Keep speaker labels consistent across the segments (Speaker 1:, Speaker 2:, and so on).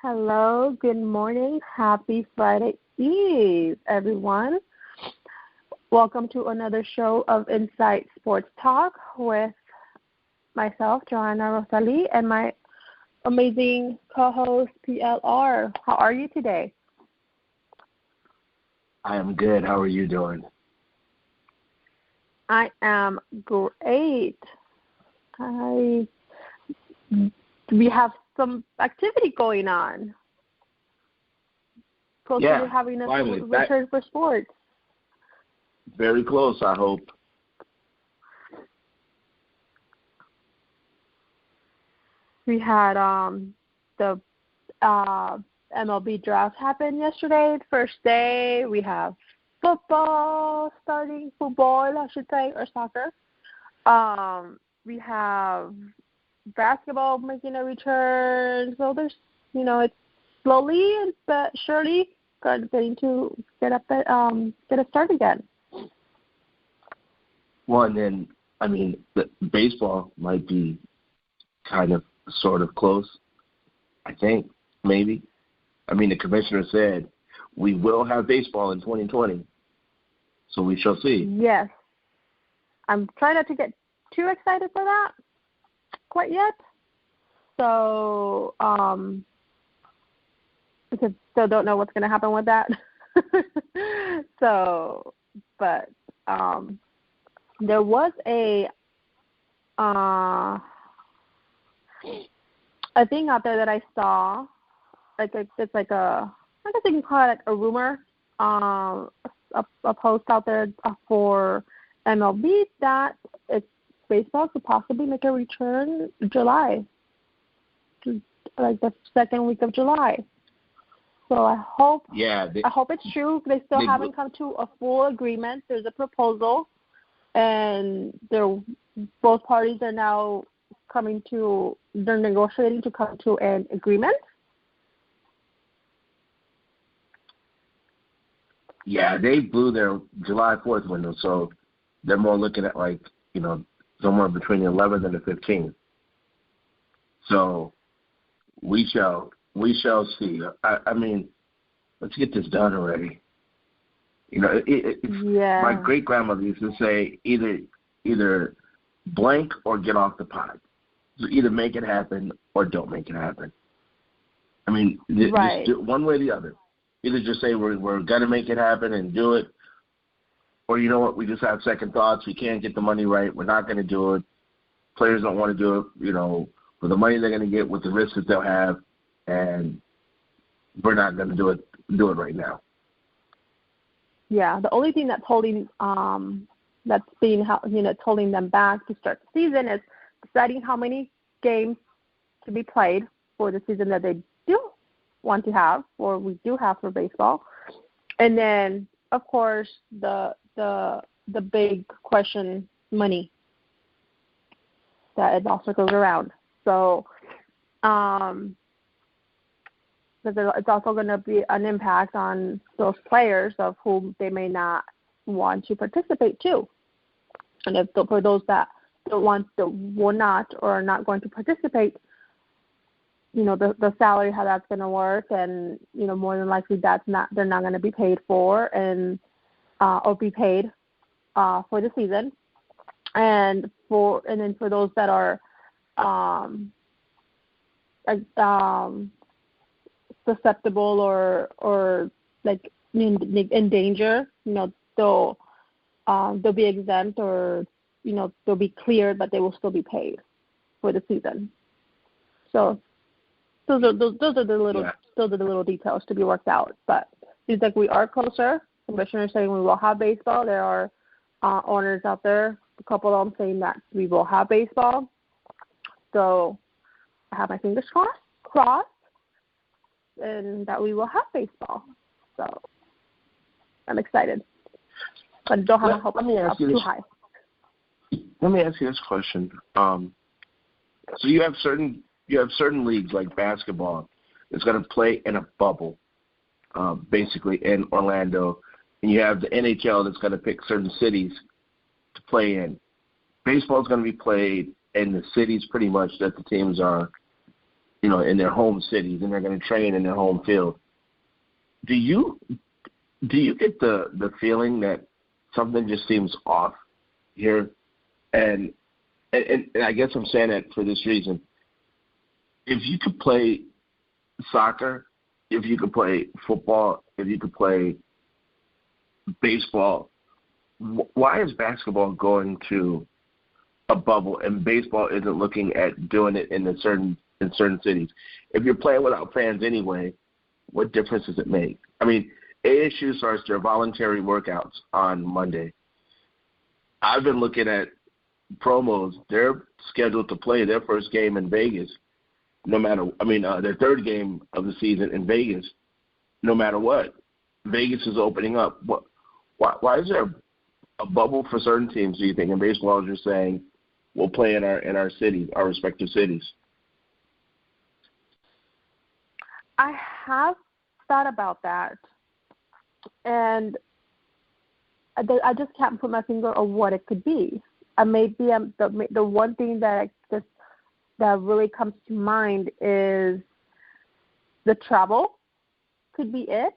Speaker 1: Hello, good morning. Happy Friday Eve, everyone. Welcome to another show of Insight Sports Talk with myself, Johanna-Rosalye, and my amazing co-host, PLR. How are you today?
Speaker 2: I am good. How are you doing?
Speaker 1: I am great. We have some activity going on. Close to having a return for sports.
Speaker 2: Very close, I hope.
Speaker 1: We had the MLB draft happen yesterday, first day. We have football, I should say, or soccer. We have basketball making a return. So there's, it's slowly but surely getting to get a start again.
Speaker 2: Well, and then, the baseball might be kind of sort of close, I think, maybe. The commissioner said we will have baseball in 2020, so we shall see.
Speaker 1: Yes. I'm trying not to get too excited for that quite yet. So, because still don't know what's going to happen with that. So, but there was a thing out there that I saw, it's like I guess you can call it like a rumor, a post out there for MLB that baseball could possibly make a return in July, like the second week of July. So I hope it's true. They still haven't come to a full agreement. There's a proposal, and both parties are now they're negotiating to come to an agreement.
Speaker 2: Yeah, they blew their July 4th window, so they're more looking at somewhere between the 11th and the 15th. So we shall see. Let's get this done already. My great grandmother used to say either blank or get off the pot. So either make it happen or don't make it happen.
Speaker 1: Right.
Speaker 2: Just do one way or the other. Either just say we're going to make it happen and do it, or you know what, we just have second thoughts. We can't get the money right. We're not going to do it. Players don't want to do it, for the money they're going to get with the risks that they'll have, and we're not going to do it right now.
Speaker 1: Yeah, the only thing that's holding holding them back to start the season is deciding how many games to be played for the season that they do want to have, or we do have for baseball. And then, of course, the big question, money, that it also goes around. So it's also going to be an impact on those players of whom they may not want to participate too. And for those that will not or are not going to participate, the salary, how that's going to work, and more than likely they're not going to be paid for and or be paid for the season, and then for those that are susceptible or like in danger, they'll be exempt, or they'll be cleared, but they will still be paid for the season. So those are the little details to be worked out. But it seems like we are closer. The commissioner is saying we will have baseball. There are owners out there, a couple of them saying that we will have baseball. So I have my fingers crossed, and that we will have baseball. So I'm excited, but don't have a hope too high.
Speaker 2: Let me ask you this question. So you have certain leagues like basketball that's going to play in a bubble, basically in Orlando, and you have the NHL that's going to pick certain cities to play in. Baseball is going to be played in the cities pretty much that the teams are in their home cities, and they're going to train in their home field. Do you get the feeling that something just seems off here? And I guess I'm saying that for this reason. If you could play soccer, if you could play football, if you could play baseball, why is basketball going to a bubble and baseball isn't looking at doing it in certain cities? If you're playing without fans anyway, what difference does it make? I mean, ASU starts their voluntary workouts on Monday. I've been looking at promos. They're scheduled to play their first game in Vegas, their third game of the season in Vegas, no matter what. Vegas is opening up. Why is there a bubble for certain teams, do you think? In baseball, you're saying we'll play in our cities, our respective cities.
Speaker 1: I have thought about that, and I just can't put my finger on what it could be. Maybe the one thing that really comes to mind is the travel could be it.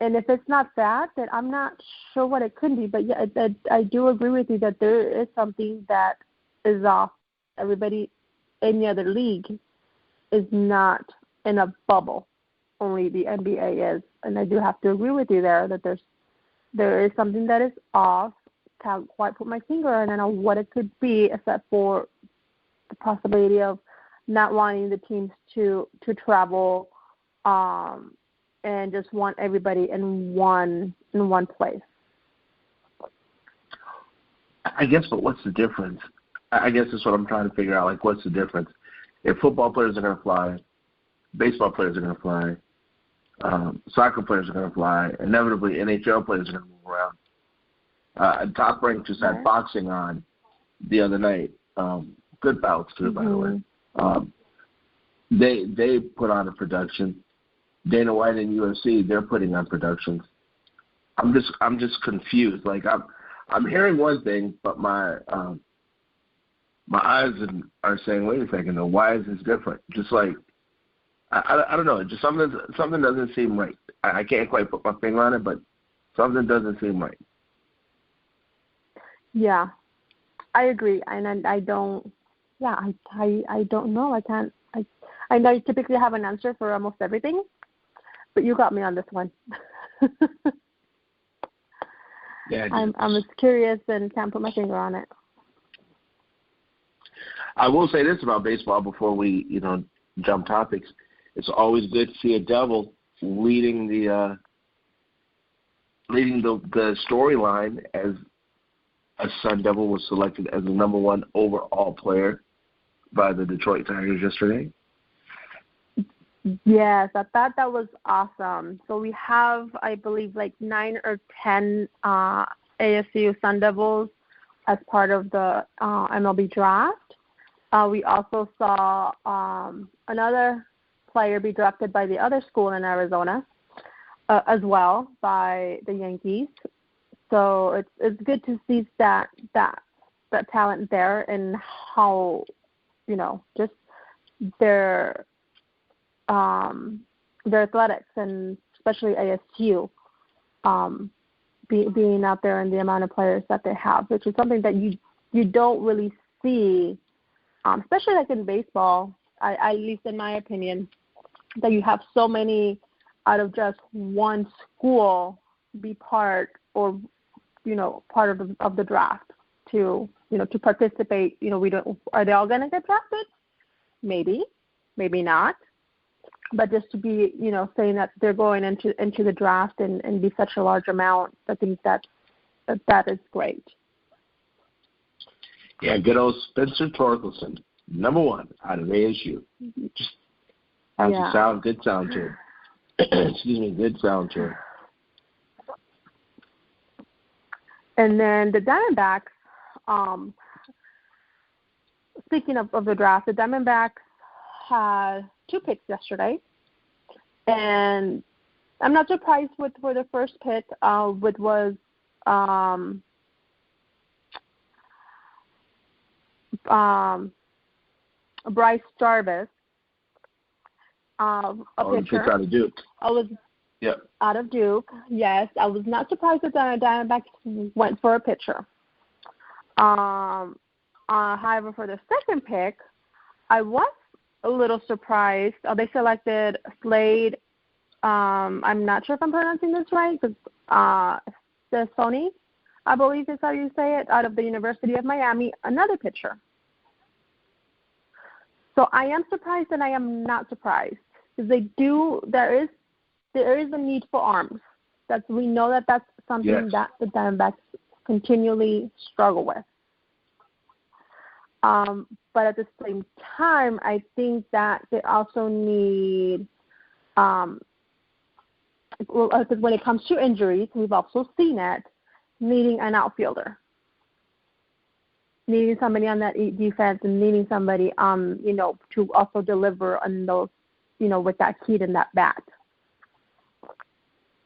Speaker 1: And if it's not that, then I'm not sure what it could be. But yeah, I do agree with you that there is something that is off. Everybody, any other league, is not in a bubble. Only the NBA is. And I do have to agree with you there that there is something that is off. Can't quite put my finger on what it could be, except for the possibility of not wanting the teams to travel, and just want everybody in one place.
Speaker 2: I guess, but what's the difference? I guess that's what I'm trying to figure out. Like, what's the difference? If football players are going to fly, baseball players are going to fly, soccer players are going to fly, inevitably NHL players are going to move around. Top Rank just had boxing on the other night. Good bouts too, by the way. They put on a production. Dana White and UFC, they're putting on productions. I'm just confused. Like I'm hearing one thing, but my eyes are saying, wait a second, though, why is this different? Just like I don't know, just something doesn't seem right. I can't quite put my finger on it, but something doesn't seem right.
Speaker 1: Yeah, I agree, and I don't. Yeah, I don't know. I can't. I know you typically have an answer for almost everything, but you got me on this one.
Speaker 2: Yeah,
Speaker 1: I'm as curious and can't put my finger on it.
Speaker 2: I will say this about baseball before we, jump topics. It's always good to see a Devil leading the storyline as a Sun Devil was selected as the number one overall player by the Detroit Tigers yesterday.
Speaker 1: Yes, I thought that was awesome. So we have, I believe, like 9 or 10 ASU Sun Devils as part of the MLB draft. We also saw another player be drafted by the other school in Arizona as well, by the Yankees. So it's good to see that talent there and how, just their athletics, and especially ASU being out there and the amount of players that they have, which is something that you don't really see, especially like in baseball, at least in my opinion, that you have so many out of just one school be part of the draft to participate. Are they all going to get drafted? Maybe not. But just to be, saying that they're going into the draft and be such a large amount, I think that is great.
Speaker 2: Yeah, good old Spencer Torkelson, number one out of ASU. Just has a good sound to it. Excuse me, good sound to it.
Speaker 1: And then the Diamondbacks, speaking of the draft, the Diamondbacks had 2 picks yesterday, and I'm not surprised for the first pick, which was Bryce Jarvis a
Speaker 2: pitcher.
Speaker 1: pitcher
Speaker 2: Out of Duke.
Speaker 1: I was out of Duke. Yes, I was not surprised that the Diamondbacks went for a pitcher. However, for the second pick, I was a little surprised. They selected Slade. I'm not sure if I'm pronouncing this right, because Sony, I believe is how you say it, out of the University of Miami, another pitcher. So I am surprised and I am not surprised, because there is a need for arms. We know that that's something that the Diamondbacks continually struggle with. But at the same time, I think that they also need, because when it comes to injuries, we've also seen it, needing an outfielder, needing somebody on that defense, and needing somebody, to also deliver on those, with that heat and that bat.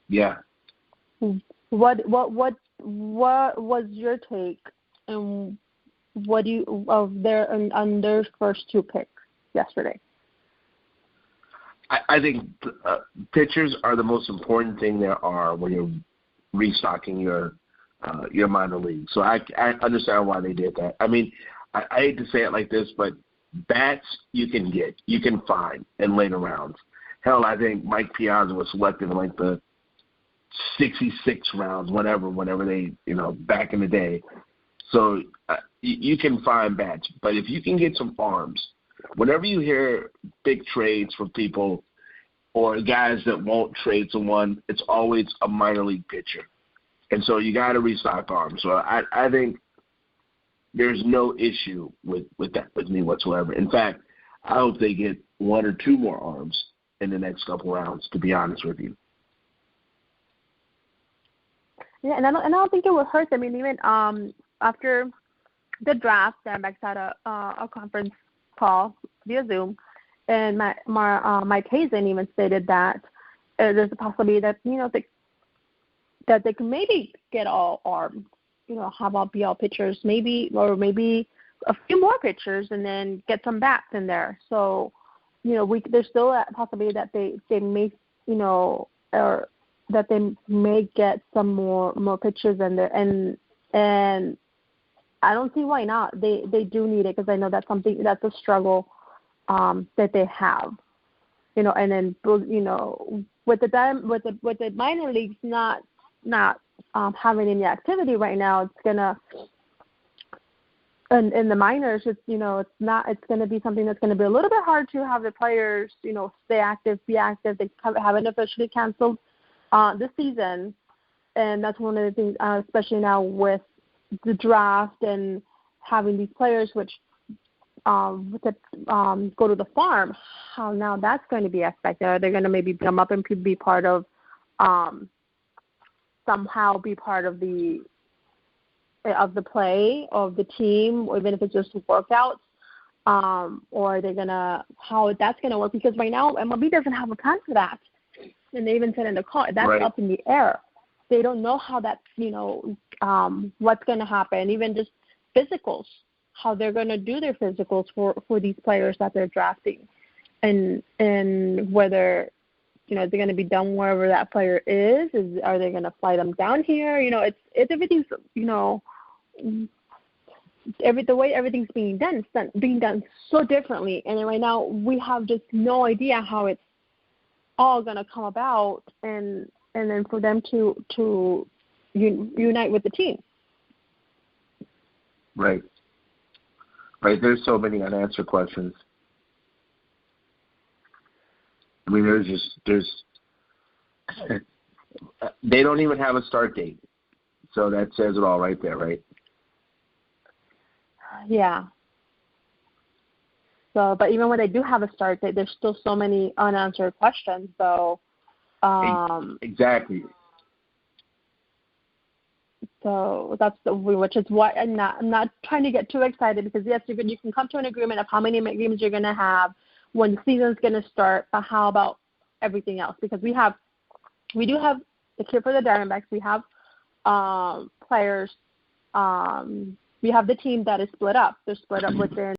Speaker 2: Yeah.
Speaker 1: What was your take, and what do you on their first two picks yesterday?
Speaker 2: I think pitchers are the most important thing there are when you're restocking your minor league. So I understand why they did that. I mean, I hate to say it like this, but bats you can find in later rounds. Hell, I think Mike Piazza was selected in like the 66 rounds, whenever they, back in the day. So you can find bats, but if you can get some arms, whenever you hear big trades for people or guys that won't trade someone, it's always a minor league pitcher. And so you got to restock arms. So I think there's no issue with that with me whatsoever. In fact, I hope they get one or two more arms in the next couple rounds, to be honest with you.
Speaker 1: Yeah, and I don't think it would hurt them. I mean, even after the draft, the Diamondbacks had a conference call via Zoom, and Mike Hazen even stated that there's a possibility that that they can maybe get all arms. How about BL pitchers, maybe a few more pitchers, and then get some bats in there. So, there's still a possibility that they may, or that they may get some more pitchers in there, and I don't see why not. They do need it, because I know that's a struggle that they have, and then with the minor leagues not having any activity right now, it's gonna, and in the minors, it's gonna be something that's gonna be a little bit hard to have the players stay active, be active. They haven't officially canceled this season, and that's one of the things, especially now with the draft and having these players which go to the farm, how now that's going to be affected. Are they going to maybe come up and be part of somehow be part of the play of the team, or even if it's just workouts, or are they gonna, how that's gonna work? Because right now MLB doesn't have a plan for that, and they even said in the call that's
Speaker 2: right
Speaker 1: up in the air. They don't know how that's what's gonna happen. Even just physicals, how they're gonna do their physicals for these players that they're drafting, and whether they're going to be done wherever that player is. Are they going to fly them down here? It's everything's, the way everything's being done, it's being done so differently. And right now we have just no idea how it's all going to come about, and then for them to unite with the team.
Speaker 2: Right. There's so many unanswered questions. I mean, they don't even have a start date. So that says it all right there, right?
Speaker 1: Yeah. So, but even when they do have a start date, there's still so many unanswered questions. So,
Speaker 2: exactly.
Speaker 1: So that's which is why I'm not trying to get too excited, because yes, you can come to an agreement of how many games you're going to have, when the season's going to start, but how about everything else? Because we do have the kid for the Diamondbacks. We have players. We have the team that is split up. They're split up within